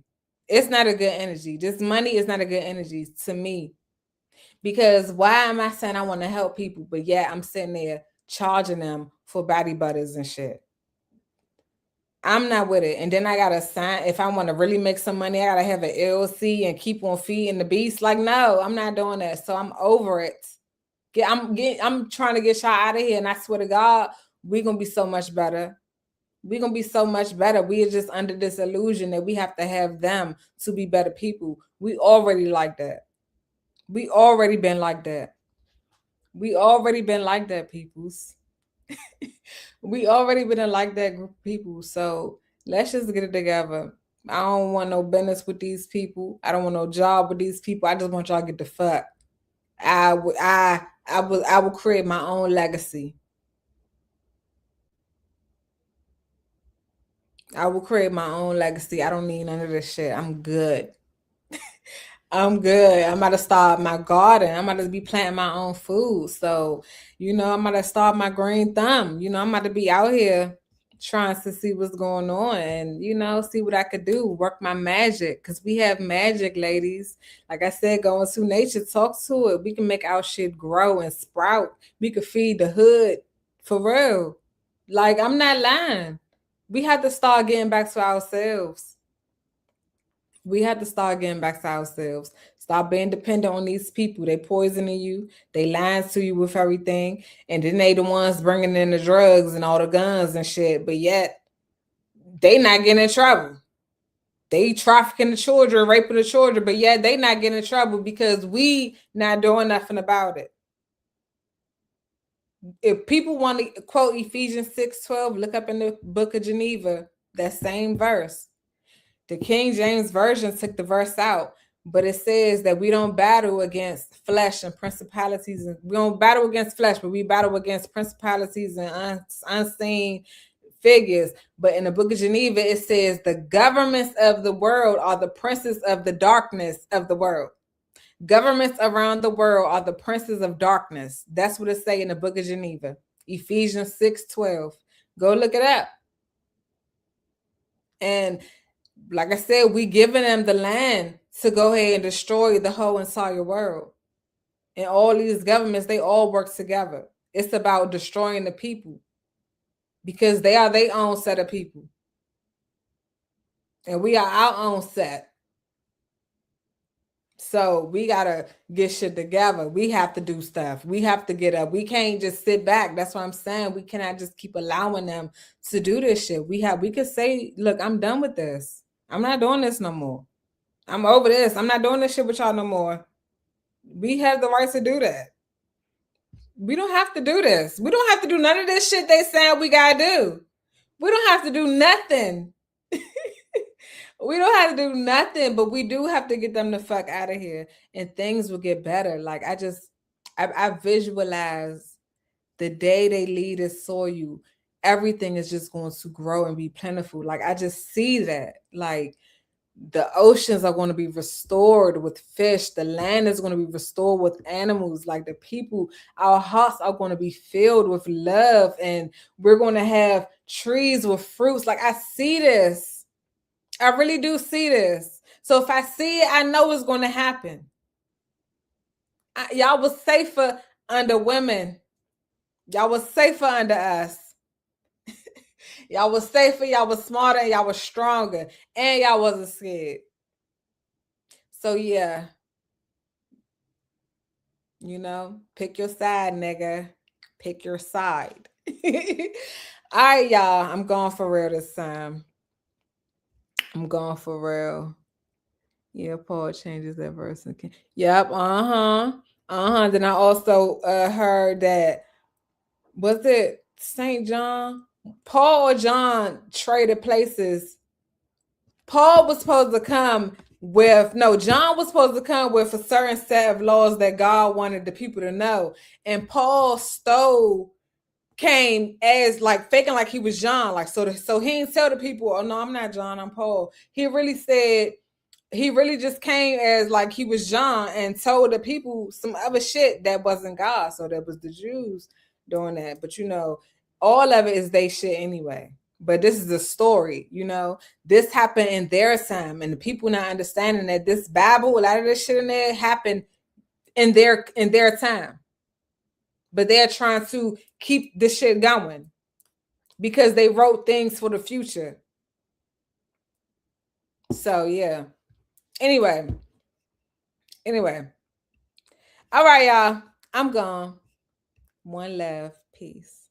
It's not a good energy. This money is not a good energy to me. Because why am I saying I want to help people, but yeah, I'm sitting there charging them for body butters and shit. I'm not with it. And then I gotta sign, if I want to really make some money, I gotta have an LLC and keep on feeding the beast. Like, no, I'm not doing that. So I'm over it. I'm trying to get y'all out of here. And I swear to God, we're gonna be so much better. We're gonna be so much better. We are just under this illusion that we have to have them to be better people. We already like that. We already been like that. We already been like that, peoples. We already been like that group of people. So let's just get it together. I don't want no business with these people. I don't want no job with these people. I just want y'all to get the fuck. I will create my own legacy. I will create my own legacy. I don't need none of this shit. I'm good. I'm good. I'm about to start my garden. I'm about to be planting my own food. So, you know, I'm about to start my green thumb. You know, I'm about to be out here trying to see what's going on and, you know, see what I could do, work my magic. Because we have magic, ladies. Like I said, go into nature, talk to it. We can make our shit grow and sprout. We could feed the hood for real. Like, I'm not lying. We have to start getting back to ourselves. We have to start getting back to ourselves. Stop being dependent on these people. They poisoning you. They lying to you with everything. And then they the ones bringing in the drugs and all the guns and shit. But yet, they not getting in trouble. They trafficking the children, raping the children. But yet, they not getting in trouble because we not doing nothing about it. If people want to quote Ephesians 6:12, look up in the book of Geneva, that same verse. The King James Version took the verse out, but it says that we don't battle against flesh and principalities. And we don't battle against flesh, but we battle against principalities and unseen figures. But in the book of Geneva, it says the governments of the world are the princes of the darkness of the world. Governments around the world are the princes of darkness. That's what it say in the book of Geneva, Ephesians 6:12. Go look it up. And like I said, we giving them the land to go ahead and destroy the whole entire world. And all these governments, they all work together. It's about destroying the people because they are their own set of people. And we are our own set. So we got to get shit together. We have to do stuff. We have to get up. We can't just sit back. That's what I'm saying. We cannot just keep allowing them to do this shit. We could say, look, I'm done with this. I'm not doing this no more. I'm over this. I'm not doing this shit with y'all no more. We have the right to do that. We don't have to do this. We don't have to do none of this shit they saying we gotta do. We don't have to do nothing. We don't have to do nothing, but we do have to get them the fuck out of here and things will get better. Like I visualize the day they leave this soil, everything is just going to grow and be plentiful. Like I just see that. Like the oceans are going to be restored with fish. The land is going to be restored with animals. Like the people, our hearts are going to be filled with love and we're going to have trees with fruits. Like I see this. I really do see this. So if I see it, I know it's going to happen. Y'all was safer under women. Y'all was safer under us. Y'all was safer, y'all was smarter, and y'all was stronger, and y'all wasn't scared. So yeah, you know, pick your side, nigga. Pick your side. All right, y'all. I'm going for real this time. I'm going for real. Yeah, Paul changes that verse again. Yep. Then I also heard that, was it Saint John? Paul or John traded places. Paul was supposed to come with, no, John was supposed to come with a certain set of laws that God wanted the people to know. And Paul came as like faking like he was John. Like, so he didn't tell the people, oh no, I'm not John, I'm Paul. He really just came as like he was John and told the people some other shit that wasn't God. So that was the Jews doing that. But you know, all of it is they shit anyway. But this is a story, you know. This happened in their time, and the people not understanding that this Bible, a lot of this shit in there happened in their time. But they're trying to keep this shit going because they wrote things for the future. So yeah. Anyway. All right, y'all. I'm gone. One love. Peace.